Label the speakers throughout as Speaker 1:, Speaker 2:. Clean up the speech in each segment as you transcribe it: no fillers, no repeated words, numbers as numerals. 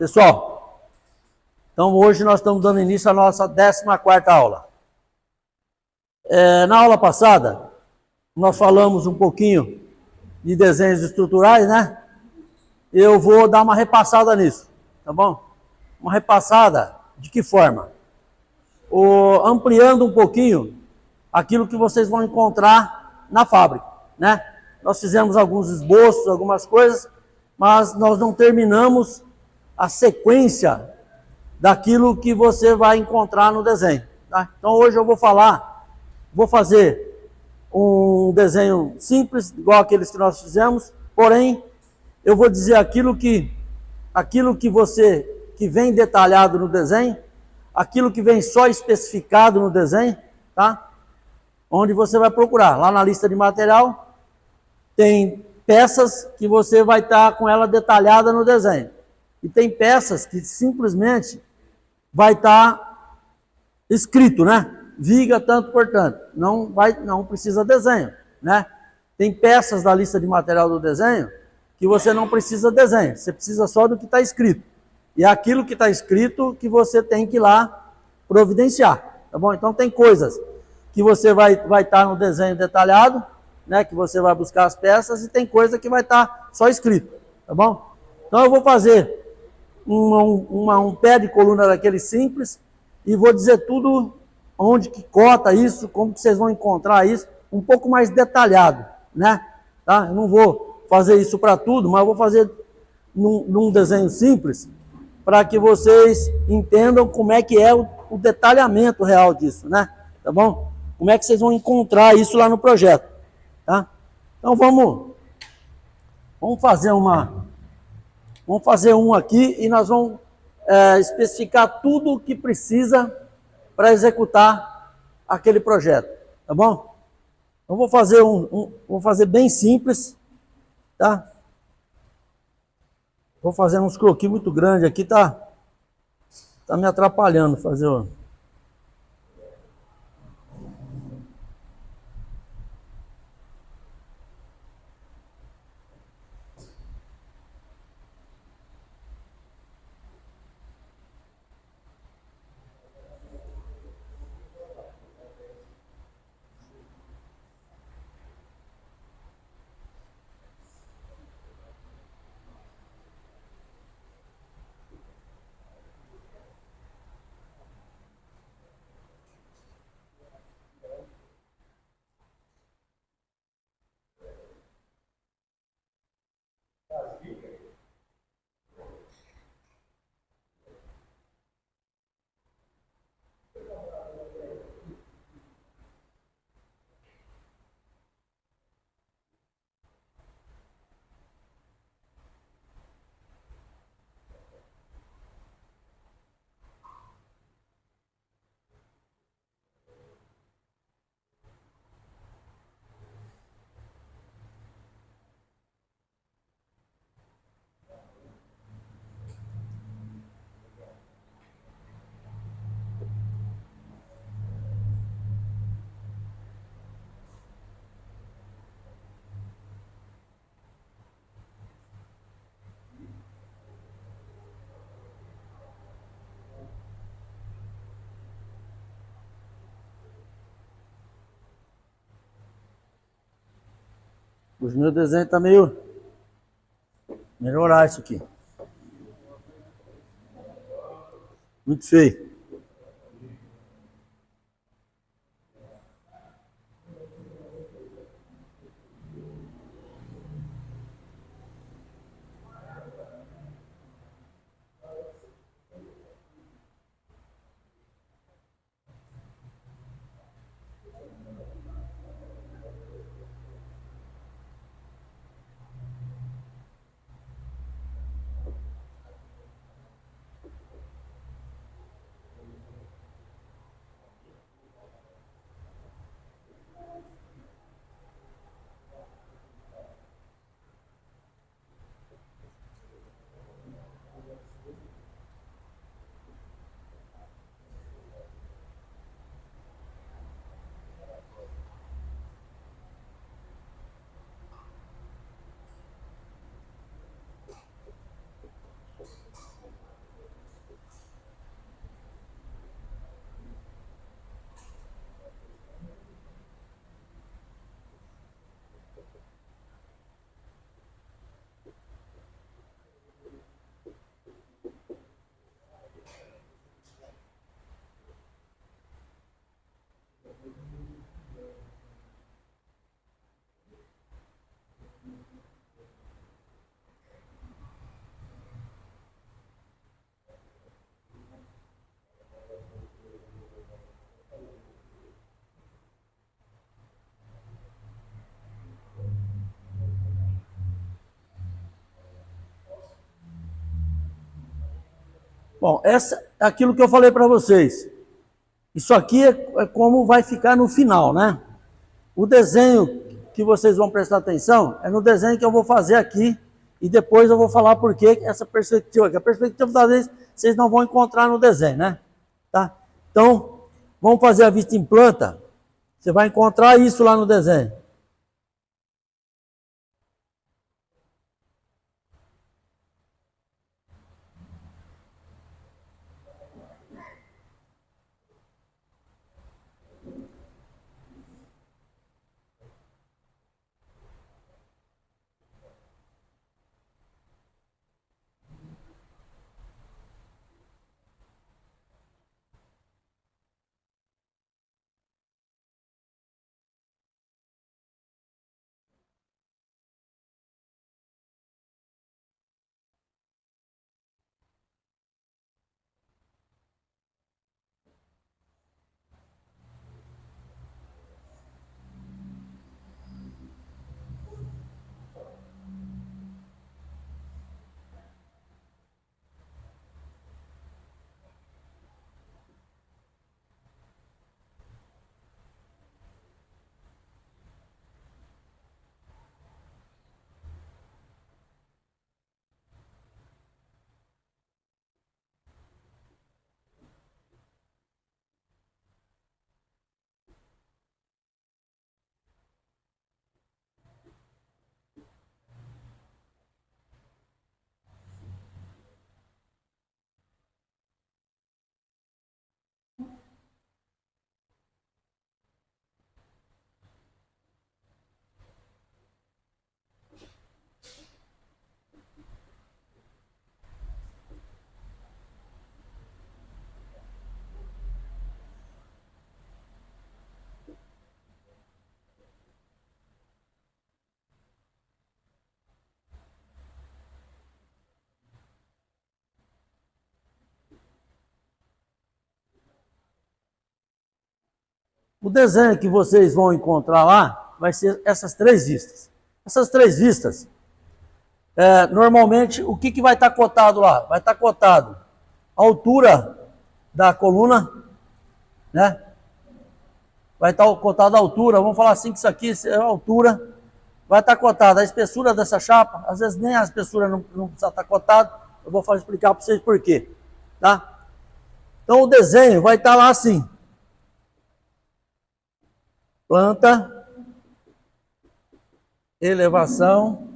Speaker 1: Pessoal, então hoje nós estamos dando início à nossa 14ª aula. Na aula passada, nós falamos um pouquinho de desenhos estruturais, né? Eu vou dar uma repassada nisso, tá bom? Uma repassada de que forma? Ampliando um pouquinho aquilo que vocês vão encontrar na fábrica, né? Nós fizemos alguns esboços, algumas coisas, mas nós não terminamos a sequência daquilo que você vai encontrar no desenho, tá? Então hoje eu vou fazer um desenho simples, igual aqueles que nós fizemos, porém eu vou dizer aquilo que vem detalhado no desenho, aquilo que vem só especificado no desenho, tá? Onde você vai procurar, lá na lista de material, tem peças que você vai estar com ela detalhada no desenho. E tem peças que simplesmente vai estar escrito, né? Viga tanto por tanto. Não precisa desenho, né? Tem peças da lista de material do desenho que você não precisa desenho, você precisa só do que está escrito. E é aquilo que está escrito que você tem que ir lá providenciar, tá bom? Então tem coisas que você vai estar no desenho detalhado, né? Que você vai buscar as peças, e tem coisa que vai estar só escrito, tá bom? Então eu vou fazer um pé de coluna daquele simples e vou dizer tudo onde que cota isso, como que vocês vão encontrar isso, um pouco mais detalhado, né? Tá? Eu não vou fazer isso para tudo, mas eu vou fazer num desenho simples para que vocês entendam como é que é o detalhamento real disso, né? Tá bom? Como é que vocês vão encontrar isso lá no projeto, tá? Então vamos fazer um aqui e nós vamos especificar tudo o que precisa para executar aquele projeto, tá bom? Eu vou fazer vou fazer bem simples, tá? Vou fazer uns croquis muito grandes aqui, tá me atrapalhando fazer o... Os meus desenhos tá meio... Melhorar isso aqui. Muito feio. Bom, essa é aquilo que eu falei para vocês. Isso aqui é como vai ficar no final, né? O desenho que vocês vão prestar atenção é no desenho que eu vou fazer aqui e depois eu vou falar por que essa perspectiva. Que a perspectiva, das vezes, vocês não vão encontrar no desenho, né? Tá? Então, vamos fazer a vista em planta. Você vai encontrar isso lá no desenho. O desenho que vocês vão encontrar lá vai ser essas três vistas. Essas três vistas, normalmente, o que vai estar cotado lá? Vai estar cotado a altura da coluna, né? Vai estar cotado a altura, vamos falar assim que isso aqui é a altura. Vai estar cotada a espessura dessa chapa, às vezes nem a espessura não precisa estar cotada, eu vou explicar para vocês por quê, tá? Então o desenho vai estar lá assim. Planta, elevação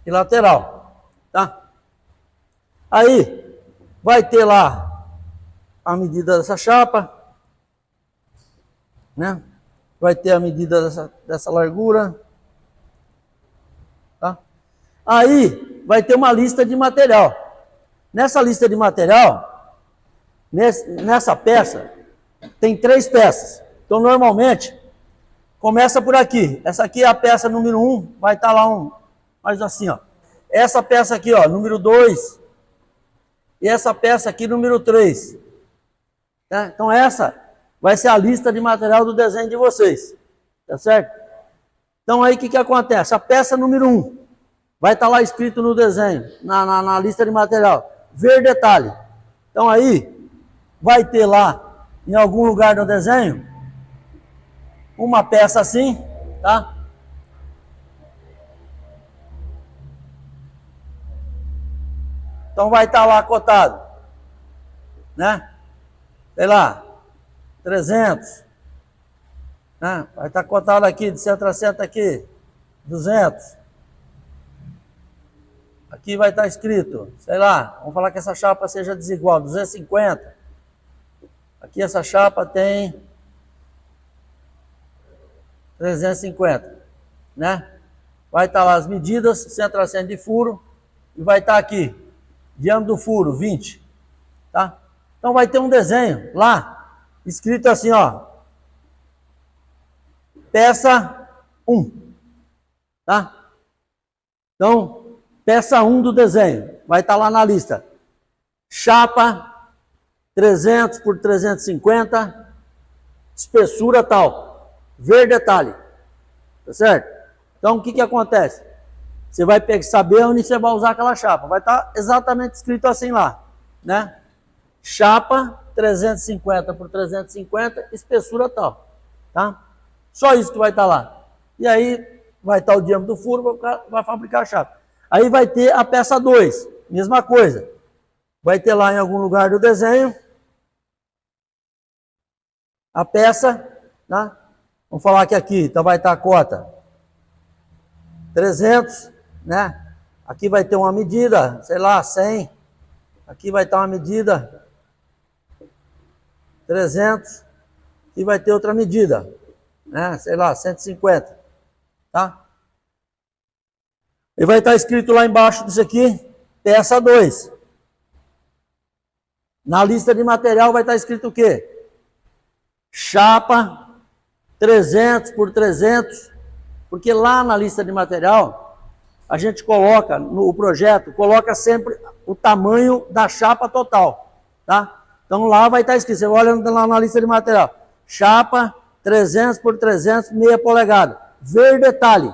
Speaker 1: e lateral, tá? Aí vai ter lá a medida dessa chapa, né? Vai ter a medida dessa largura, tá? Aí vai ter uma lista de material. Nessa lista de material, nessa peça, tem 3 peças. Então, normalmente, começa por aqui. Essa aqui é a peça número 1, vai estar lá mais assim, ó. Essa peça aqui, ó, número 2. E essa peça aqui, número 3. Tá? Então, essa vai ser a lista de material do desenho de vocês. Tá certo? Então, aí, o que acontece? A peça número 1 vai estar lá escrito no desenho, na lista de material. Ver detalhe. Então, aí, vai ter lá, em algum lugar no desenho, uma peça assim, tá? Então vai estar lá cotado, né? Sei lá, 300, né? Vai estar cotado aqui, de centro a centro aqui, 200. Aqui vai estar escrito, sei lá, vamos falar que essa chapa seja desigual, 250. Aqui essa chapa tem 350, né? Vai estar lá as medidas, centro a centro de furo, e vai estar aqui, diâmetro do furo, 20, tá? Então vai ter um desenho lá, escrito assim, ó, peça 1, tá? Então, peça 1 do desenho, vai estar lá na lista. Chapa 300 por 350, espessura tal, ver detalhe, tá certo? Então, o que acontece? você vai saber onde você vai usar aquela chapa. Vai estar exatamente escrito assim lá, né? Chapa 350 por 350, espessura tal, tá? Só isso que vai estar lá. E aí vai estar o diâmetro do furo, vai fabricar a chapa. Aí vai ter a peça 2, mesma coisa. Vai ter lá em algum lugar do desenho a peça, tá? Vamos falar que aqui então vai estar a cota 300, né? Aqui vai ter uma medida, sei lá, 100. Aqui vai estar uma medida 300. Aqui vai ter outra medida, né? Sei lá, 150, tá? E vai estar escrito lá embaixo disso aqui, peça 2. Na lista de material vai estar escrito o quê? Chapa 300 por 300, porque lá na lista de material, a gente coloca, no projeto, coloca sempre o tamanho da chapa total, tá? Então lá vai estar escrito, você olha lá na lista de material, chapa 300 por 300, meia polegada, ver detalhe,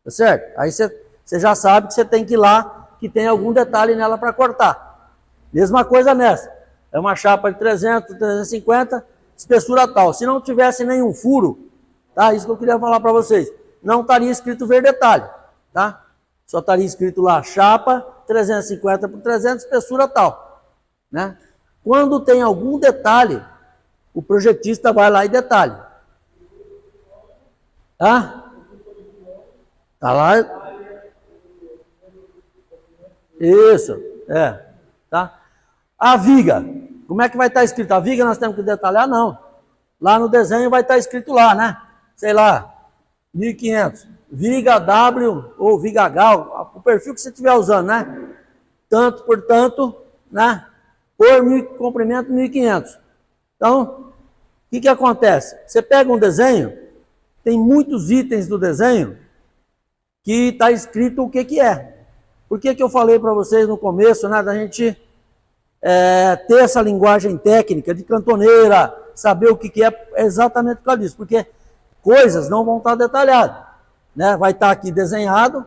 Speaker 1: tá certo? Aí você já sabe que você tem que ir lá, que tem algum detalhe nela para cortar. Mesma coisa nessa, é uma chapa de 300, 350, espessura tal. Se não tivesse nenhum furo, tá? Isso que eu queria falar para vocês. Não estaria escrito ver detalhe, tá? Só estaria escrito lá, chapa 350 por 300, espessura tal, né? Quando tem algum detalhe, o projetista vai lá e detalha. Tá? Tá lá. Isso, tá? A viga, como é que vai estar escrito? A viga nós temos que detalhar? Não. Lá no desenho vai estar escrito lá, né? Sei lá, 1500. Viga W ou viga H, o perfil que você estiver usando, né? Tanto por tanto, né? Por comprimento 1500. Então, o que acontece? Você pega um desenho, tem muitos itens do desenho que está escrito o que é. Por que eu falei para vocês no começo, né, da gente ter essa linguagem técnica de cantoneira, saber o que é exatamente por causa disso, porque coisas não vão estar detalhadas, né? Vai estar aqui desenhado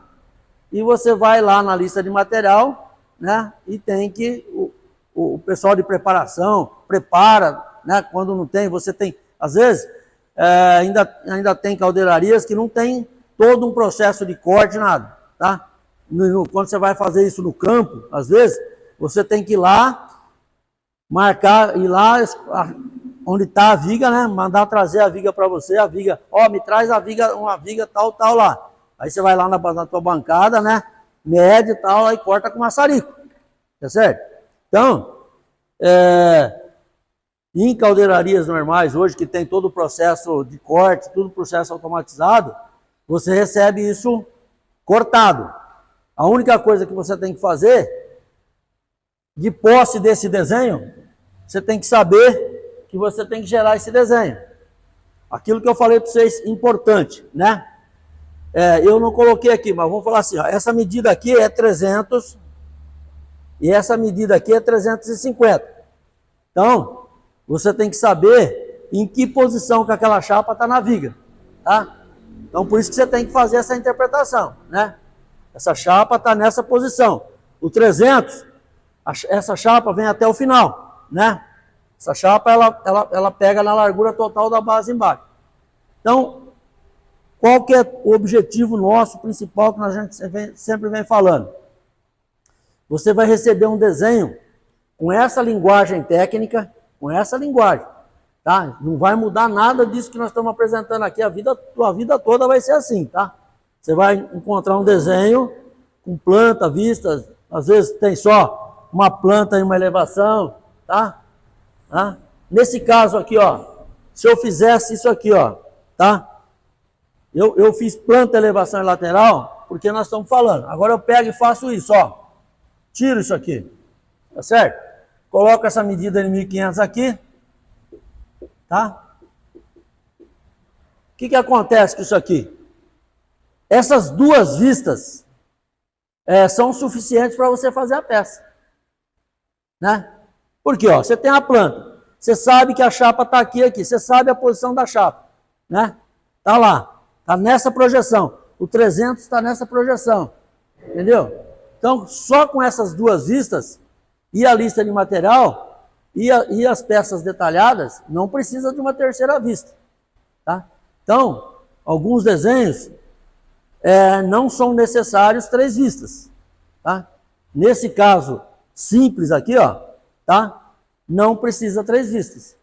Speaker 1: e você vai lá na lista de material, né? E tem que o pessoal de preparação prepara, né? Quando não tem, você tem, às vezes ainda tem caldeirarias que não tem todo um processo de corte, nada, tá? Quando você vai fazer isso no campo, às vezes, você tem que ir lá, marcar, ir lá onde está a viga, né? Mandar trazer a viga para você, a viga, me traz a viga, uma viga tal lá. Aí você vai lá na tua bancada, né? Mede e tal, aí corta com maçarico, tá certo? Então, em caldeirarias normais, hoje que tem todo o processo de corte, todo o processo automatizado, você recebe isso cortado. A única coisa que você tem que fazer, de posse desse desenho, você tem que saber que você tem que gerar esse desenho. Aquilo que eu falei para vocês, importante, né? Eu não coloquei aqui, mas vamos falar assim, ó, essa medida aqui é 300 e essa medida aqui é 350. Então, você tem que saber em que posição que aquela chapa está na viga, tá? Então, por isso que você tem que fazer essa interpretação, né? Essa chapa está nessa posição. O 300, essa chapa vem até o final, né? Essa chapa, ela pega na largura total da base embaixo. Então, qual que é o objetivo nosso, principal, que a gente sempre vem falando? Você vai receber um desenho com essa linguagem técnica, com essa linguagem, tá? Não vai mudar nada disso que nós estamos apresentando aqui, a vida toda vai ser assim, tá? Você vai encontrar um desenho com planta, vistas, às vezes tem só uma planta e uma elevação, tá? Nesse caso aqui, ó, se eu fizesse isso aqui, ó, tá? Eu fiz planta, elevação e lateral, porque nós estamos falando. Agora eu pego e faço isso, ó. Tiro isso aqui, tá certo? Coloco essa medida de 1500 aqui, tá? O que acontece com isso aqui? Essas duas vistas são suficientes para você fazer a peça, né? Porque, ó, você tem a planta, você sabe que a chapa está aqui, você sabe a posição da chapa, né? Tá lá, tá nessa projeção. O 300 está nessa projeção. Entendeu? Então, só com essas duas vistas, e a lista de material, e as peças detalhadas, não precisa de uma terceira vista. Tá? Então, alguns desenhos não são necessários 3 vistas. Tá? Nesse caso simples aqui, ó, tá? Não precisa 3 vistas.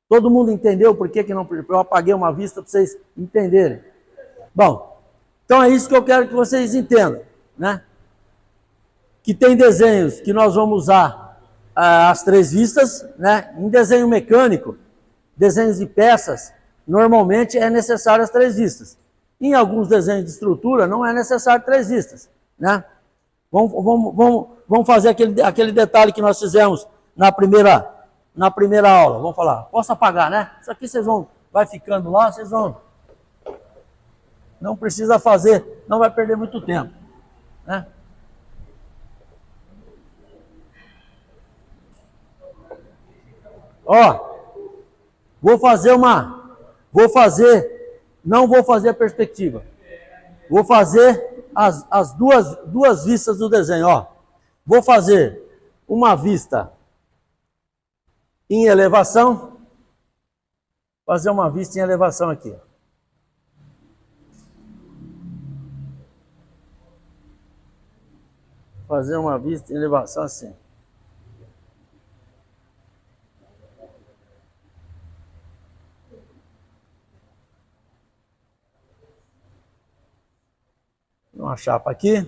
Speaker 1: Todo mundo entendeu por que não? Eu apaguei uma vista para vocês entenderem. Bom, então é isso que eu quero que vocês entendam, né? Que tem desenhos que nós vamos usar as 3 vistas, né? Em desenho mecânico, desenhos de peças, normalmente é necessário as 3 vistas. Em alguns desenhos de estrutura, não é necessário 3 vistas, né? Vamos fazer aquele detalhe que nós fizemos na primeira aula. Vamos falar. Posso apagar, né? Isso aqui vai ficando lá, vocês vão. Não precisa fazer, não vai perder muito tempo, né? Ó, não vou fazer a perspectiva. Vou fazer as duas vistas do desenho, ó. Vou fazer uma vista em elevação. Fazer uma vista em elevação aqui. Fazer uma vista em elevação assim. Uma chapa aqui.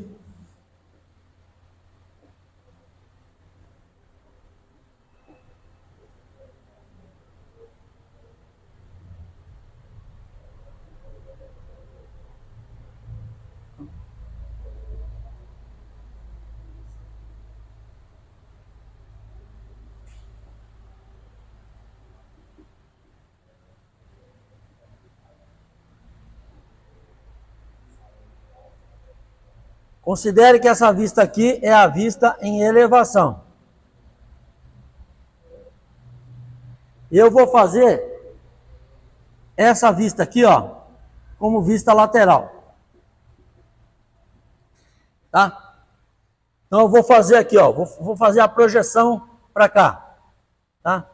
Speaker 1: Considere que essa vista aqui é a vista em elevação. Eu vou fazer essa vista aqui, ó, como vista lateral. Tá? Então eu vou fazer aqui, ó, vou fazer a projeção para cá. Tá?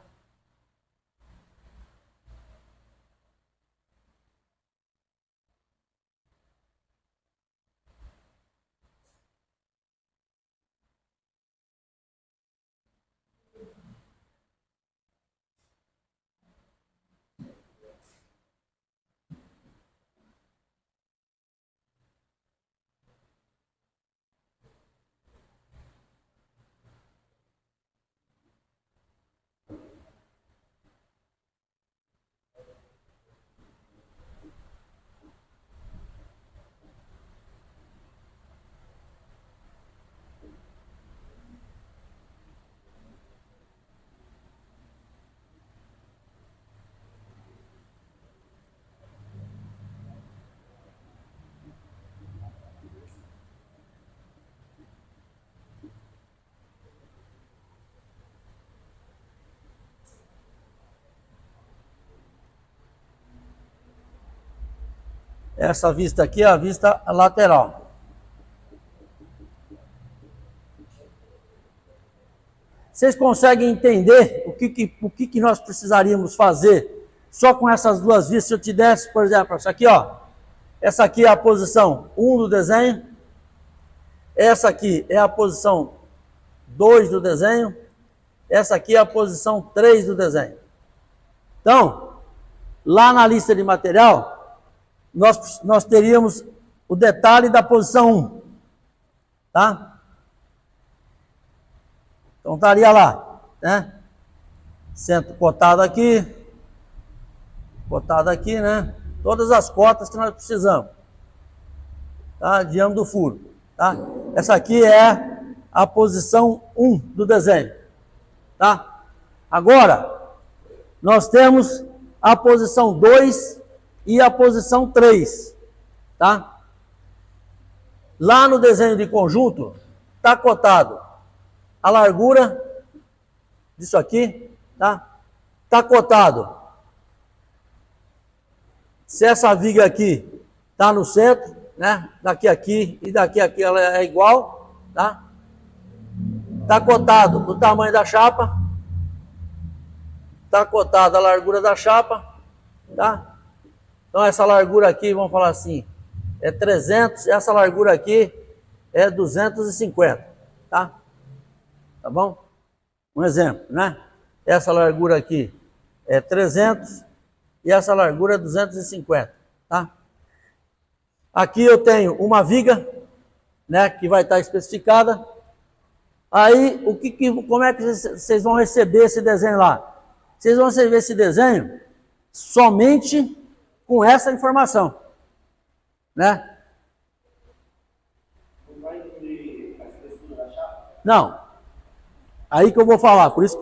Speaker 1: Essa vista aqui é a vista lateral. Vocês conseguem entender o que nós precisaríamos fazer só com essas duas vistas? Se eu te desse, por exemplo, essa aqui, ó. Essa aqui é a posição 1 do desenho. Essa aqui é a posição 2 do desenho. Essa aqui é a posição 3 do desenho. Então, lá na lista de material, nós teríamos o detalhe da posição 1. Tá? Então, estaria lá, né? Centro cotado aqui, né? Todas as cotas que nós precisamos. Tá? Diâmetro do furo. Tá? Essa aqui é a posição 1 do desenho. Tá? Agora, nós temos a posição 2 e a posição 3. Tá? Lá no desenho de conjunto, está cotado a largura disso aqui, tá? Está cotado se essa viga aqui está no centro, né? Daqui a aqui e daqui a aqui ela é igual, tá? Tá cotado o tamanho da chapa, tá cotada a largura da chapa, tá? Então essa largura aqui, vamos falar assim, é 300, essa largura aqui é 250, tá? Tá bom? Um exemplo, né? Essa largura aqui é 300 e essa largura é 250, tá? Aqui eu tenho uma viga, né, que vai estar especificada. Aí, como é que vocês vão receber esse desenho lá? Vocês vão receber esse desenho somente com essa informação, né?
Speaker 2: Não vai incluir a espessura da chapa?
Speaker 1: Não. Aí que eu vou falar, por isso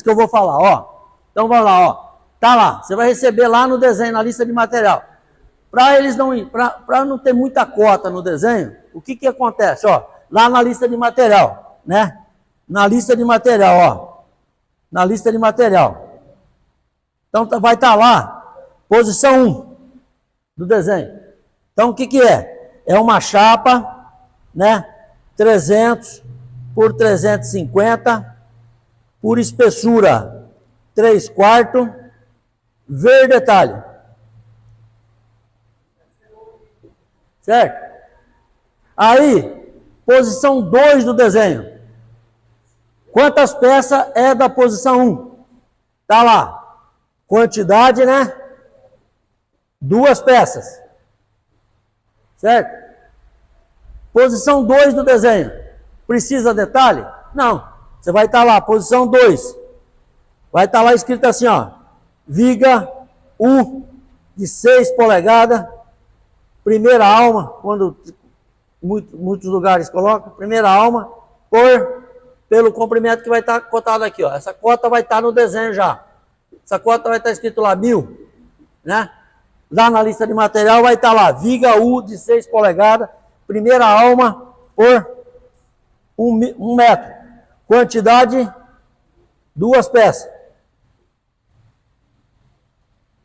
Speaker 1: que eu vou falar, ó. Então vamos lá, ó. Tá lá, você vai receber lá no desenho, na lista de material. Para não ter muita cota no desenho, o que acontece, ó? Lá na lista de material, né? Na lista de material, ó. Na lista de material. Então vai estar lá, posição 1 do desenho. Então o que é? É uma chapa, né? 300 por 350 por espessura 3/4, ver detalhe. Certo? Aí, posição 2 do desenho. Quantas peças é da posição 1? Tá lá. Quantidade, né? 2 peças. Certo? Posição 2 do desenho. Precisa detalhe? Não. Você vai estar lá, posição 2. Vai estar lá escrito assim, ó. Viga U de 6 polegadas. Primeira alma, quando muitos lugares colocam, primeira alma, pelo comprimento que vai estar cotado aqui, ó. Essa cota vai estar no desenho já. Essa cota vai estar escrito lá 1000, né? Lá na lista de material vai estar lá, viga U de 6 polegadas, primeira alma por 1 metro. Quantidade, 2 peças.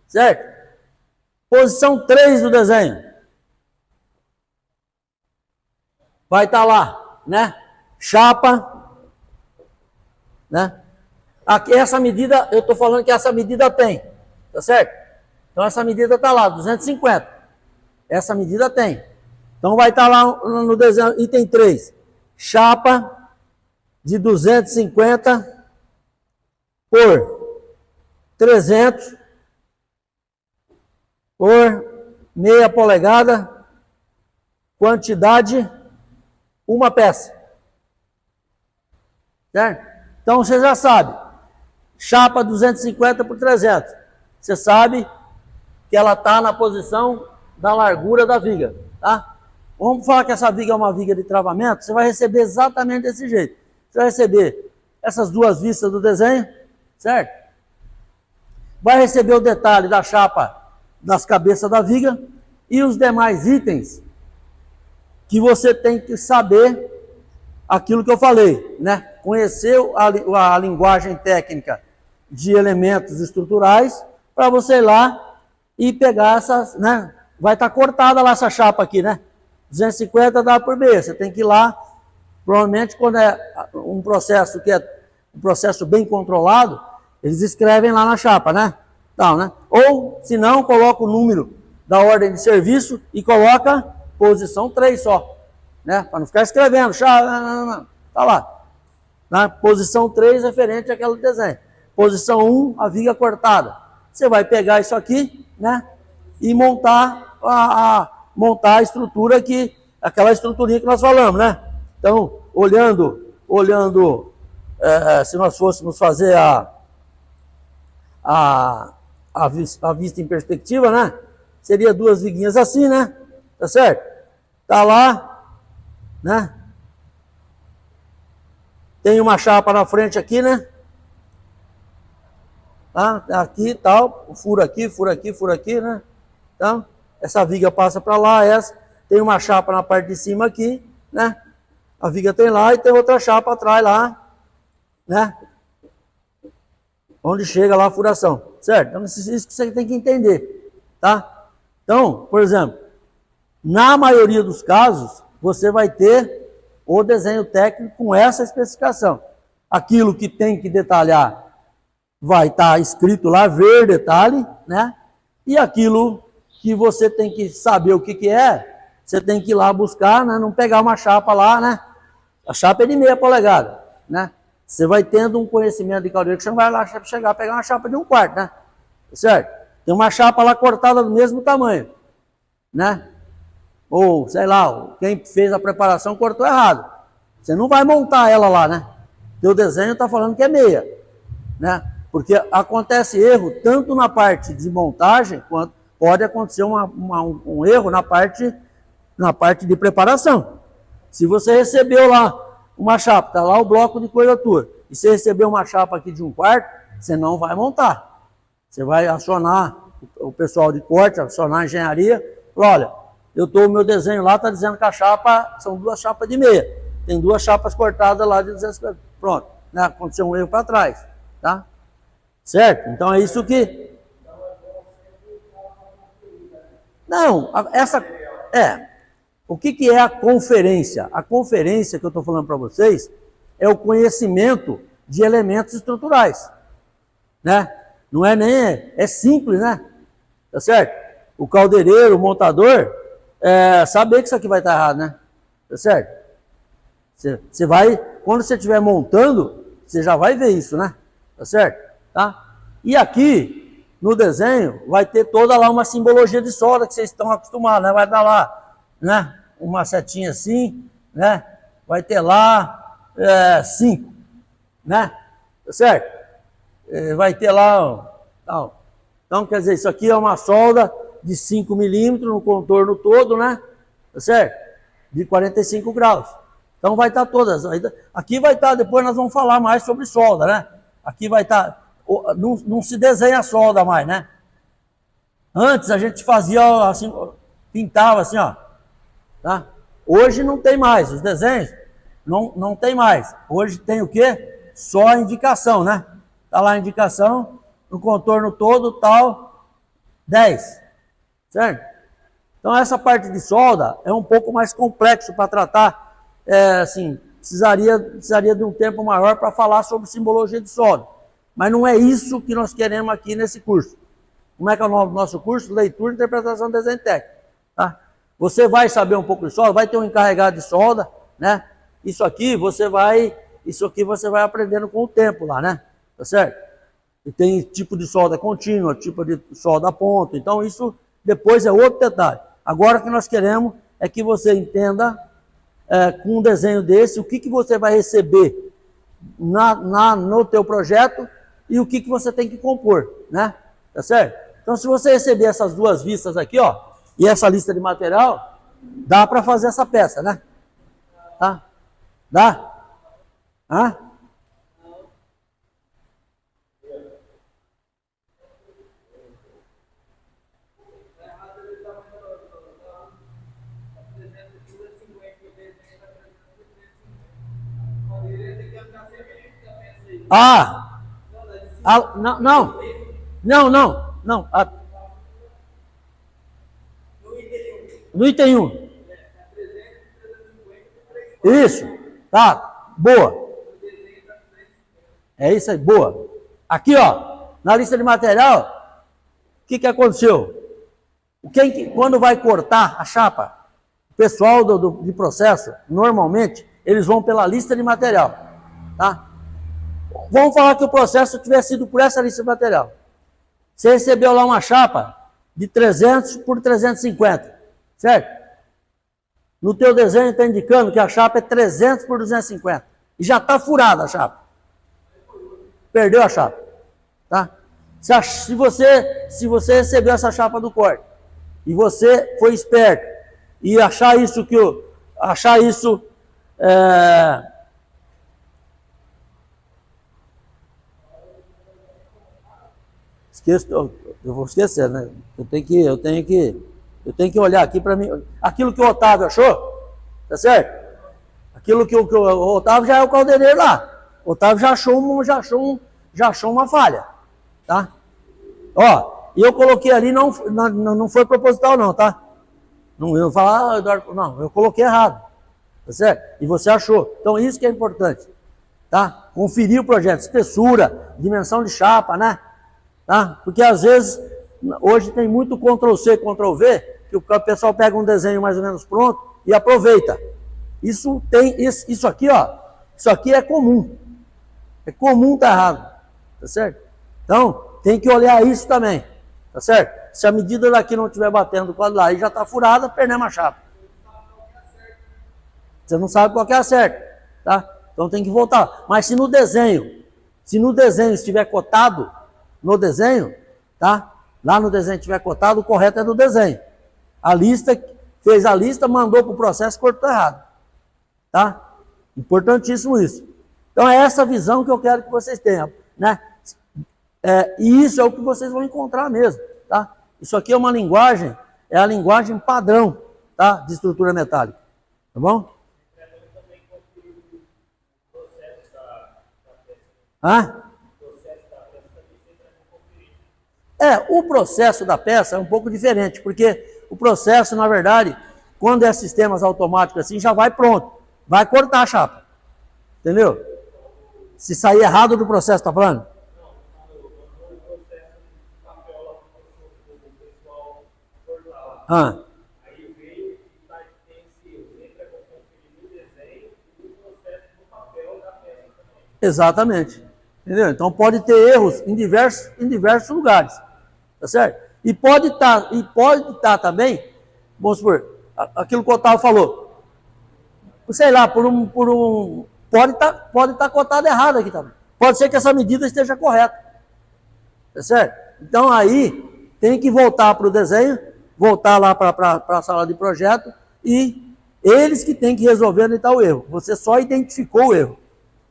Speaker 1: Certo? Posição 3 do desenho. Vai estar lá, né? Chapa, né? Aqui, essa medida, eu estou falando que essa medida tem, tá certo? Então essa medida está lá, 250. Essa medida tem. Então vai estar lá no desenho, item 3. Chapa de 250 por 300 por meia polegada, quantidade 1 peça. Certo? Então você já sabe, chapa 250 por 300. Você sabe que ela está na posição da largura da viga, tá? Vamos falar que essa viga é uma viga de travamento, você vai receber exatamente desse jeito. Você vai receber essas duas vistas do desenho, certo? Vai receber o detalhe da chapa das cabeças da viga e os demais itens que você tem que saber aquilo que eu falei, né? Conhecer a linguagem técnica de elementos estruturais para você ir lá e pegar essas, né? Vai estar cortada lá essa chapa aqui, né? 250 dá por B. Você tem que ir lá, provavelmente quando é um processo que é um processo bem controlado, eles escrevem lá na chapa, né? Tal, né? Ou, se não, coloca o número da ordem de serviço e coloca posição 3 só, né? Para não ficar escrevendo, não. Tá lá. Na posição 3, referente àquele desenho. Posição 1, a viga cortada. Você vai pegar isso aqui, né? E montar montar a estrutura aquela estruturinha que nós falamos, né? Então, olhando, se nós fôssemos fazer a vista em perspectiva, né? Seria duas viguinhas assim, né? Tá certo? Tá lá, né? Tem uma chapa na frente aqui, né? Tá? Aqui e tal, furo aqui, né? Então, essa viga passa para lá, essa. Tem uma chapa na parte de cima aqui, né? A viga tem lá e tem outra chapa atrás lá, né? Onde chega lá a furação, certo? Então, isso que você tem que entender, tá? Então, por exemplo, Na maioria dos casos, você vai ter o desenho técnico com essa especificação. Aquilo que tem que detalhar vai estar escrito lá, ver detalhe, né? E aquilo que você tem que saber o que é, você tem que ir lá buscar, né? Não pegar uma chapa lá, né? A chapa é de 0,5 polegada, né? Você vai tendo um conhecimento de caldeira que você não vai lá chegar a pegar uma chapa de 1/4, né? Certo? Tem uma chapa lá cortada do mesmo tamanho, né? Ou, sei lá, quem fez a preparação cortou errado. Você não vai montar ela lá, né? Teu desenho está falando que é 0,5, né? Porque acontece erro tanto na parte de montagem, quanto pode acontecer um erro na parte de preparação. Se você recebeu lá uma chapa, está lá o bloco de cobertura, e você recebeu uma chapa aqui de 1/4, você não vai montar. Você vai acionar o pessoal de corte, acionar a engenharia, falar, olha, o meu desenho lá está dizendo que a chapa são 2 chapas de 0,5. Tem 2 chapas cortadas lá de 250. Pronto, né? Aconteceu um erro para trás, tá? Certo? Então é isso que... Não, o que é a conferência? A conferência que eu estou falando para vocês é o conhecimento de elementos estruturais, né? Não é nem... É simples, né? Tá certo? O caldeireiro, o montador, saber que isso aqui vai estar errado, né? Tá certo? Você vai... Quando você estiver montando, você já vai ver isso, né? Tá certo? Tá? E aqui, no desenho, vai ter toda lá uma simbologia de solda que vocês estão acostumados, né? Vai dar lá, né? Uma setinha assim, né? Vai ter lá 5, né? Tá certo? Vai ter lá, tal. Então, quer dizer, isso aqui é uma solda de 5 milímetros no contorno todo, né? Tá certo? De 45 graus. Então, vai estar todas. Aqui vai estar, depois nós vamos falar mais sobre solda, né? Aqui vai estar... Não se desenha solda mais, né? Antes a gente fazia assim, pintava assim, ó. Tá? Hoje não tem mais, os desenhos não tem mais. Hoje tem o quê? Só a indicação, né? Tá lá a indicação, no contorno todo, tal, 10. Certo? Então essa parte de solda é um pouco mais complexo para tratar. Assim, precisaria de um tempo maior para falar sobre simbologia de solda. Mas não é isso que nós queremos aqui nesse curso. Como é que é o nome do nosso curso? Leitura, Interpretação e Desenho Técnico. Tá? Você vai saber um pouco de solda, vai ter um encarregado de solda, né? Isso aqui você vai aprendendo com o tempo lá, né? Tá certo? E tem tipo de solda contínua, tipo de solda a ponto. Então isso depois é outro detalhe. Agora o que nós queremos é que você entenda com um desenho desse o que você vai receber no teu projeto e o que você tem que compor, né? Tá certo? Então, se você receber essas 2 vistas aqui, ó, e essa lista de material, dá para fazer essa peça, né? Tá? Dá? Hã? Não. No item 1. Isso. Tá. Boa. É isso aí. Boa. Aqui, ó. Na lista de material, o que aconteceu? Quando vai cortar a chapa, o pessoal de processo, normalmente, eles vão pela lista de material. Tá? Vamos falar que o processo tivesse sido por essa lista de material. Você recebeu lá uma chapa de 300 por 350, certo? No teu desenho está indicando que a chapa é 300 por 250. E já está furada a chapa. Perdeu a chapa. Tá? Se você recebeu essa chapa do corte e você foi esperto e achar isso eu vou esquecer, né? Eu tenho que olhar aqui para mim. Aquilo que o Otávio achou, tá certo? Aquilo que o Otávio já é o caldeireiro lá. O Otávio já achou uma falha, tá? Ó, e eu coloquei ali, não foi proposital não, tá? Não, eu falar, ah, Eduardo, não, eu coloquei errado. Tá certo? E você achou. Então isso que é importante. Tá? Conferir o projeto, espessura, dimensão de chapa, né? Tá? Porque às vezes, hoje tem muito Ctrl+C, Ctrl+V, que o pessoal pega um desenho mais ou menos pronto e aproveita. Isso tem, isso aqui, ó, isso aqui é comum. É comum tá errado, tá certo? Então, tem que olhar isso também, tá certo? Se a medida daqui não estiver batendo com a lá e já está furada, perdemos a chapa. Você não sabe qual que é a certa, tá? Então tem que voltar. Mas se no desenho estiver cotado, no desenho, tá? Lá no desenho estiver cotado, o correto é do desenho. A lista, fez a lista, mandou para o processo, cortou errado. Tá? Importantíssimo isso. Então é essa visão que eu quero que vocês tenham, né? E isso é o que vocês vão encontrar mesmo, tá? Isso aqui é uma linguagem, é a linguagem padrão, tá? De estrutura metálica, tá bom? Ah? O processo da peça é um pouco diferente, porque o processo, na verdade, quando é sistemas automáticos assim, já vai pronto, vai cortar a chapa, entendeu? Se sair errado do processo, tá falando? Ah. Exatamente. Entendeu? Então pode ter erros em diversos lugares. Tá certo? E pode estar também, vamos supor, aquilo que o Otávio falou. Sei lá, pode estar cotado errado aqui também. Pode ser que essa medida esteja correta. Tá certo? Então aí tem que voltar para o desenho, voltar lá para a sala de projeto e eles que têm que resolver onde está o erro. Você só identificou o erro.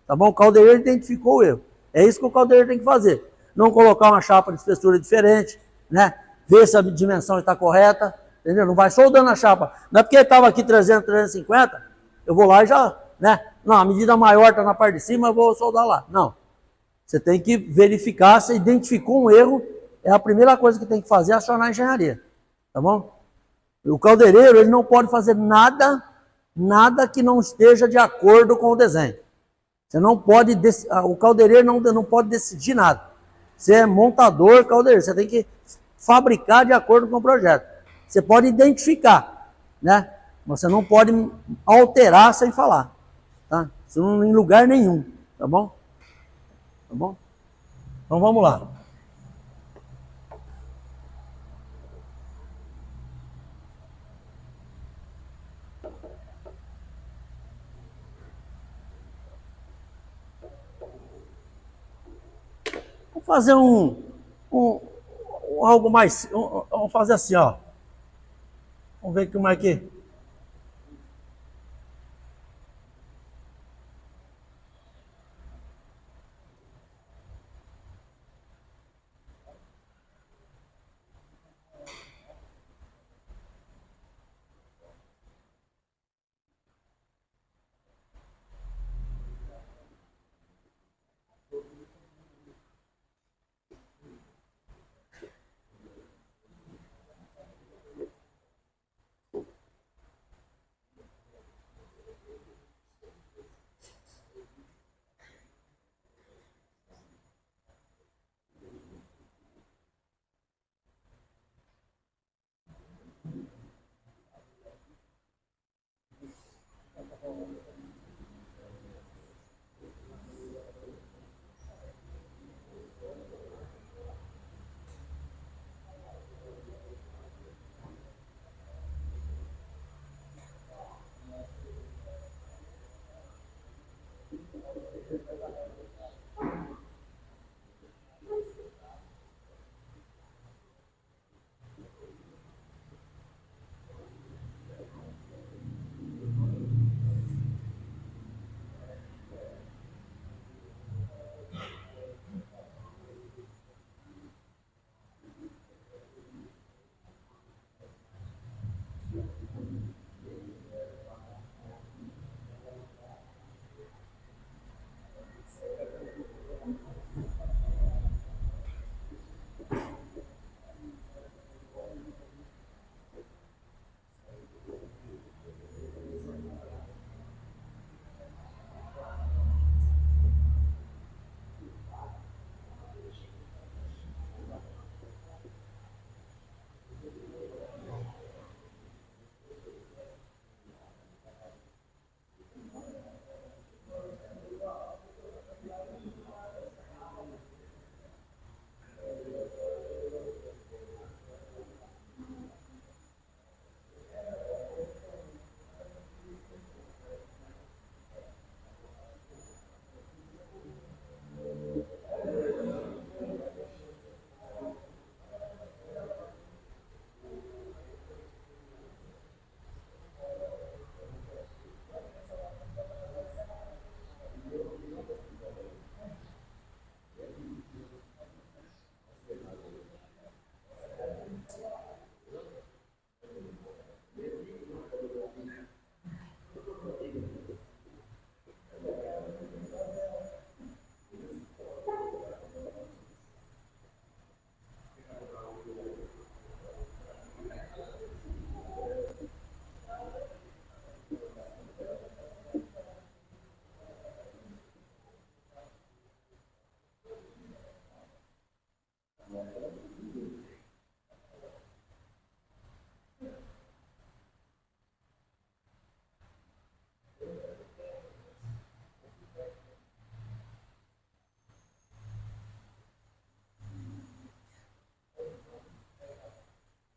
Speaker 1: Tá bom? O caldeireiro identificou o erro. É isso que o caldeireiro tem que fazer. Não colocar uma chapa de espessura diferente, né? Ver se a dimensão está correta, entendeu? Não vai soldando a chapa. Não é porque estava aqui 300, 350, eu vou lá e já, né? Não, a medida maior está na parte de cima, eu vou soldar lá. Não. Você tem que verificar, se identificou um erro, é a primeira coisa que tem que fazer, é acionar a engenharia. Tá bom? O caldeireiro, ele não pode fazer nada que não esteja de acordo com o desenho. Você não pode, o caldeireiro não pode decidir nada. Você é montador, caldeireiro, você tem que fabricar de acordo com o projeto. Você pode identificar, né? Mas você não pode alterar sem falar, tá? Isso não em lugar nenhum, tá bom? Tá bom? Então vamos lá. Vamos fazer algo mais. Vamos fazer assim, ó. Vamos ver como é que.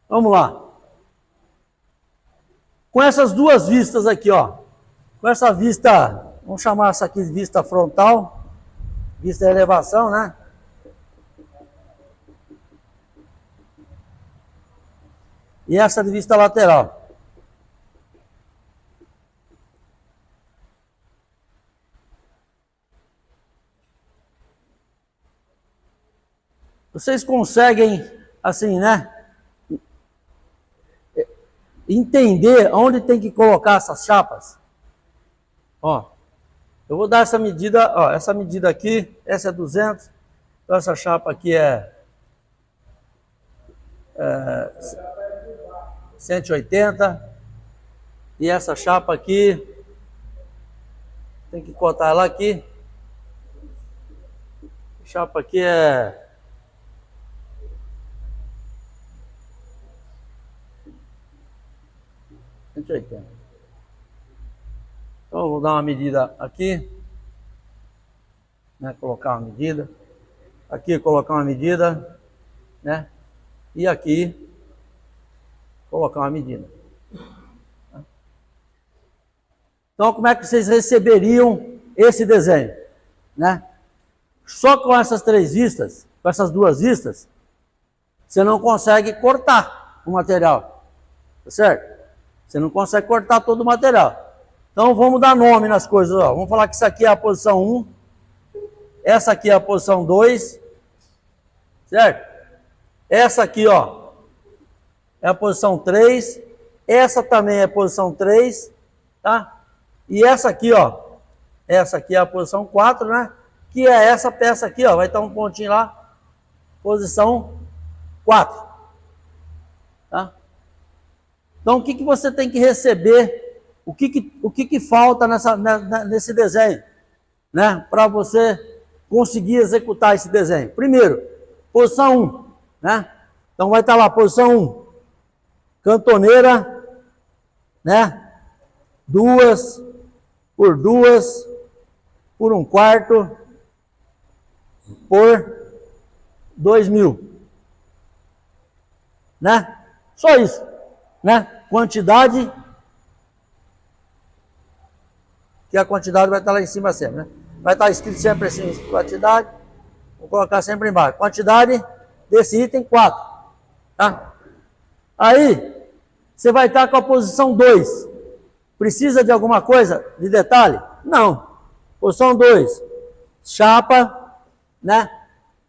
Speaker 1: Vamos lá. Com essas duas vistas aqui, ó. Com essa vista, vamos chamar essa aqui de vista frontal. Vista de elevação, né? E essa de vista lateral. Vocês conseguem, assim, né? Entender onde tem que colocar essas chapas? Ó, eu vou dar essa medida, ó, essa medida aqui, essa é 200, então essa chapa aqui é 180, e essa chapa aqui, tem que cortar ela aqui, a chapa aqui é 180. Então eu vou dar uma medida aqui, né, colocar uma medida, aqui colocar uma medida, né, e aqui colocar uma medida. Então como é que vocês receberiam esse desenho, né? Só com essas três vistas, com essas duas vistas, você não consegue cortar o material, tá certo? Você não consegue cortar todo o material. Então vamos dar nome nas coisas, ó. Vamos falar que isso aqui é a posição 1, essa aqui é a posição 2, certo? Essa aqui, ó, é a posição 3, essa também é a posição 3, tá? E essa aqui, ó, essa aqui é a posição 4, né? Que é essa peça aqui, ó, vai estar um pontinho lá, posição 4, tá? Então, o que você tem que receber, o que falta nesse desenho, né? Para você conseguir executar esse desenho. Primeiro, posição 1, né? Então, vai estar lá, posição 1, cantoneira, né? 2 por 2 por 1/4 por 2.000, né? Só isso, né? Quantidade, que a quantidade vai estar lá em cima sempre, né? Vai estar escrito sempre assim, quantidade, vou colocar sempre embaixo, quantidade desse item 4, tá? Aí, você vai estar com a posição 2, precisa de alguma coisa de detalhe? Não. Posição 2, chapa, né?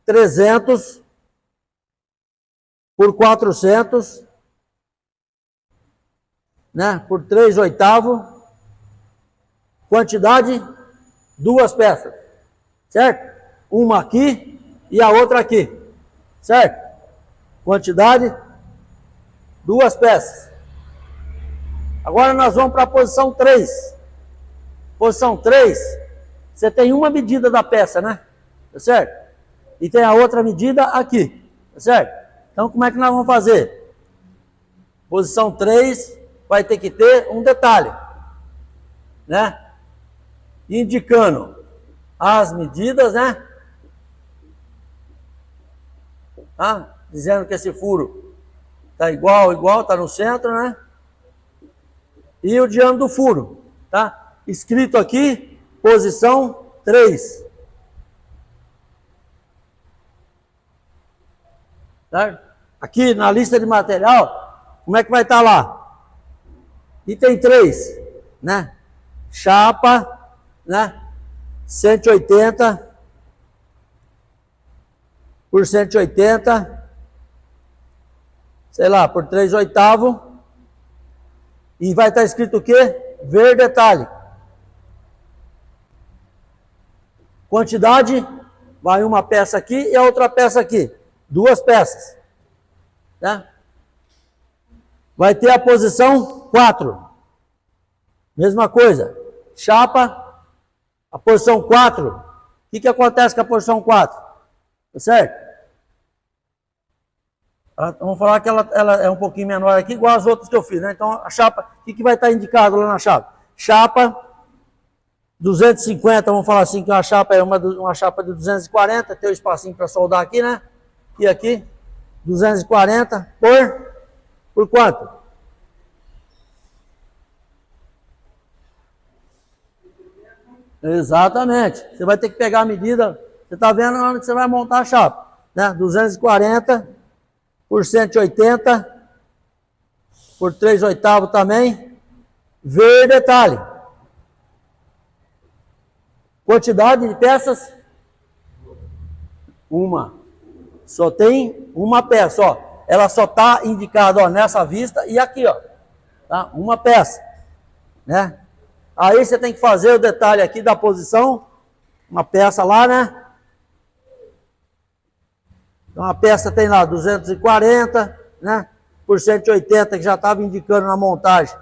Speaker 1: 300 por 400, né? Por 3/8, quantidade, 2 peças, certo? Uma aqui e a outra aqui, certo? Quantidade, 2 peças. Agora nós vamos para a posição 3. Posição 3, você tem uma medida da peça, né? Tá certo? E tem a outra medida aqui, tá certo? Então como é que nós vamos fazer? Posição 3 vai ter que ter um detalhe, né? Indicando as medidas, né? Tá? Dizendo que esse furo tá igual, tá no centro, né? E o diâmetro do furo, tá? Escrito aqui, posição 3. Tá? Aqui na lista de material, como é que vai estar lá? Item 3, né? Chapa, né? 180 por 180, sei lá, por 3/8. E vai estar escrito o quê? Ver detalhe. Quantidade, vai uma peça aqui e a outra peça aqui. 2 peças. Tá? Vai ter a posição 4. Mesma coisa. Chapa, a posição 4. O que acontece com a posição 4? Tá certo? Vamos falar que ela é um pouquinho menor aqui, igual as outras que eu fiz, né? Então, a chapa, o que vai estar indicado lá na chapa? Chapa 250, vamos falar assim, que uma chapa é uma chapa de 240, tem um espacinho para soldar aqui, né? E aqui, 240 por Por quanto? Exatamente. Você vai ter que pegar a medida. Você está vendo onde você vai montar a chapa, né? 240 por 180 por 3/8 também. Ver detalhe. Quantidade de peças? Uma. Só tem uma peça, ó. Ela só está indicada, ó, nessa vista e aqui, ó. Tá? Uma peça, né? Aí você tem que fazer o detalhe aqui da posição. Uma peça lá, né? Então a peça tem lá 240, né? Por 180, que já estava indicando na montagem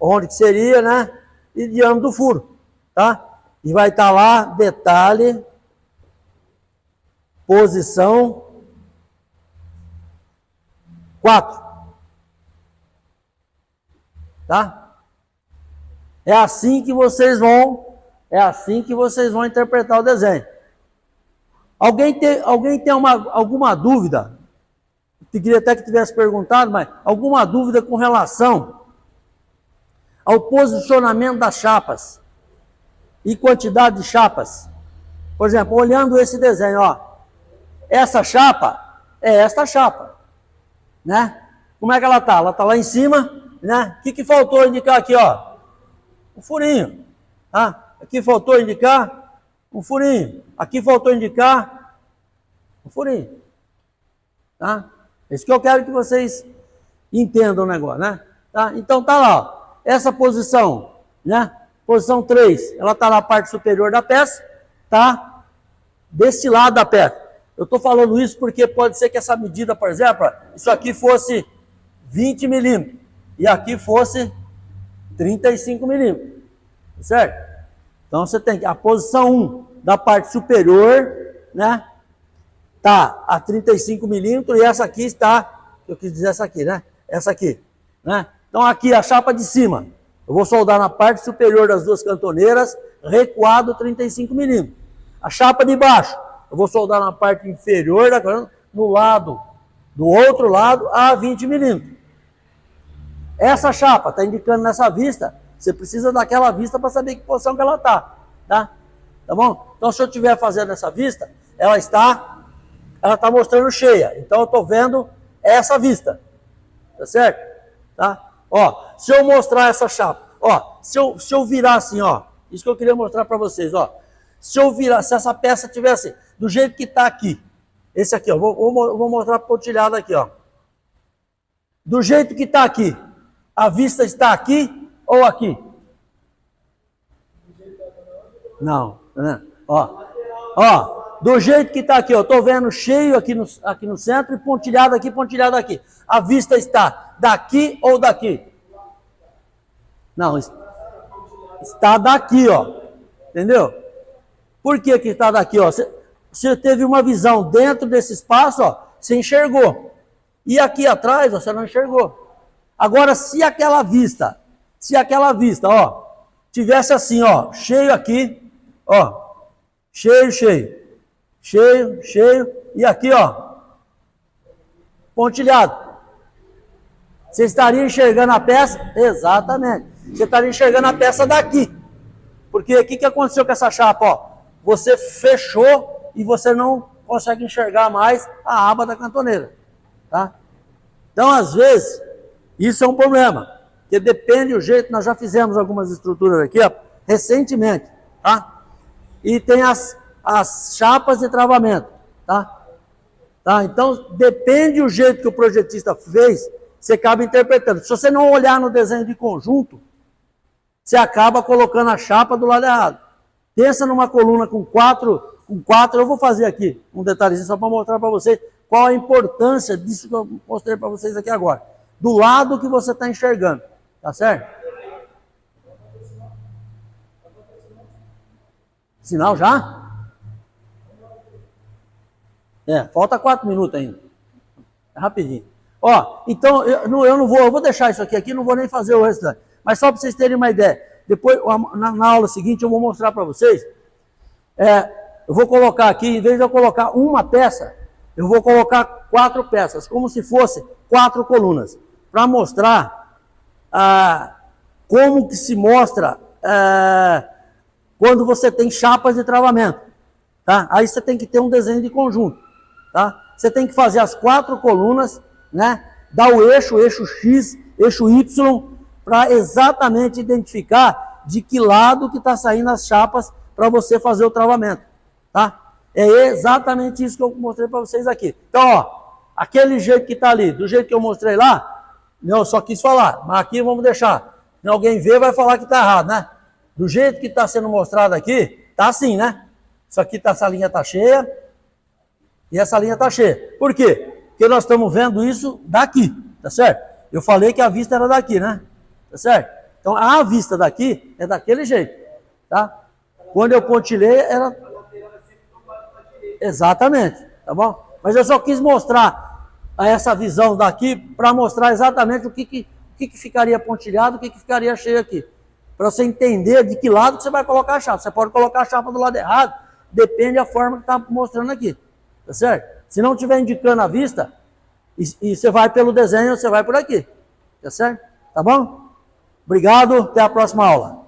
Speaker 1: onde que seria, né? E diâmetro do furo, tá? E vai estar lá, detalhe, posição 4. Tá? É assim que vocês vão interpretar o desenho. Alguém tem alguma dúvida? Eu queria até que tivesse perguntado, mas alguma dúvida com relação ao posicionamento das chapas e quantidade de chapas? Por exemplo, olhando esse desenho, ó, essa chapa é esta chapa, né? Como é que ela tá? Ela tá lá em cima, né? O que faltou indicar aqui, ó? Um furinho, tá? Aqui faltou indicar um furinho. Aqui faltou indicar um furinho, tá? É isso que eu quero que vocês entendam o negócio, né? Tá? Então tá lá, ó. Essa posição, né? Posição 3, ela tá na parte superior da peça, tá? Desse lado da peça. Eu tô falando isso porque pode ser que essa medida, por exemplo, isso aqui fosse 20 milímetros e aqui fosse 35 milímetros, certo? Então você tem que, a posição 1 da parte superior, né? Tá a 35 milímetros e essa aqui está, eu quis dizer essa aqui, né? Essa aqui, né? Então aqui a chapa de cima, eu vou soldar na parte superior das duas cantoneiras, recuado 35 milímetros. A chapa de baixo, eu vou soldar na parte inferior da cantoneira, no lado, do outro lado, a 20 milímetros. Essa chapa está indicando nessa vista, você precisa daquela vista para saber que posição que ela está, tá? Tá bom? Então se eu estiver fazendo essa vista, ela está mostrando cheia. Então eu estou vendo essa vista, tá certo? Tá? Ó, se eu mostrar essa chapa, ó, se eu virar assim, ó, isso que eu queria mostrar para vocês, ó. Se eu virar, se essa peça tivesse do jeito que está aqui, esse aqui, ó, vou mostrar pontilhado aqui, ó. Do jeito que está aqui, a vista está aqui ou aqui? Não, né? Ó, do jeito que está aqui, ó, estou vendo cheio aqui no centro e pontilhado aqui, pontilhado aqui. A vista está daqui ou daqui? Não, está daqui, ó. Entendeu? Por que que está daqui, ó? Você teve uma visão dentro desse espaço, ó, você enxergou. E aqui atrás, ó, você não enxergou. Agora, se aquela vista, ó, tivesse assim, ó, cheio aqui, ó, cheio, e aqui, ó, pontilhado. Você estaria enxergando a peça? Exatamente. Você estaria enxergando a peça daqui. Porque o que aconteceu com essa chapa, ó? Você fechou e você não consegue enxergar mais a aba da cantoneira, tá? Então, às vezes, isso é um problema, porque depende do jeito, nós já fizemos algumas estruturas aqui, ó, recentemente, tá? E tem as chapas de travamento, tá? Então, depende do jeito que o projetista fez, você acaba interpretando. Se você não olhar no desenho de conjunto, você acaba colocando a chapa do lado errado. Pensa numa coluna com quatro, eu vou fazer aqui um detalhezinho só para mostrar para vocês qual a importância disso que eu mostrei para vocês aqui agora. Do lado que você está enxergando, tá certo? Sinal já? Falta 4 minutos ainda. É rapidinho. Ó, então eu vou deixar isso aqui, não vou nem fazer o restante. Mas só para vocês terem uma ideia. Depois, na aula seguinte, eu vou mostrar para vocês. Eu vou colocar aqui, em vez de eu colocar uma peça, eu vou colocar 4 peças, como se fosse 4 colunas. para mostrar como que se mostra quando você tem chapas de travamento. Tá? Aí você tem que ter um desenho de conjunto. Tá? Você tem que fazer as 4 colunas, né? Dar o eixo X, eixo Y, para exatamente identificar de que lado que está saindo as chapas para você fazer o travamento. Tá? É exatamente isso que eu mostrei para vocês aqui. Então, ó, aquele jeito que está ali, do jeito que eu mostrei lá, eu só quis falar, mas aqui vamos deixar. Se alguém ver, vai falar que está errado, né? Do jeito que está sendo mostrado aqui, tá assim, né? Isso aqui, essa linha está cheia e essa linha está cheia. Por quê? Porque nós estamos vendo isso daqui, tá certo? Eu falei que a vista era daqui, né? Tá certo? Então, a vista daqui é daquele jeito, tá? Quando eu pontilhei, era... Exatamente, tá bom? Mas eu só quis mostrar essa visão daqui para mostrar exatamente o que ficaria pontilhado, o que ficaria cheio aqui. Para você entender de que lado que você vai colocar a chapa. Você pode colocar a chapa do lado errado, depende da forma que está mostrando aqui, tá certo? Se não estiver indicando a vista, e você vai pelo desenho, você vai por aqui, tá certo? Tá bom? Obrigado, até a próxima aula.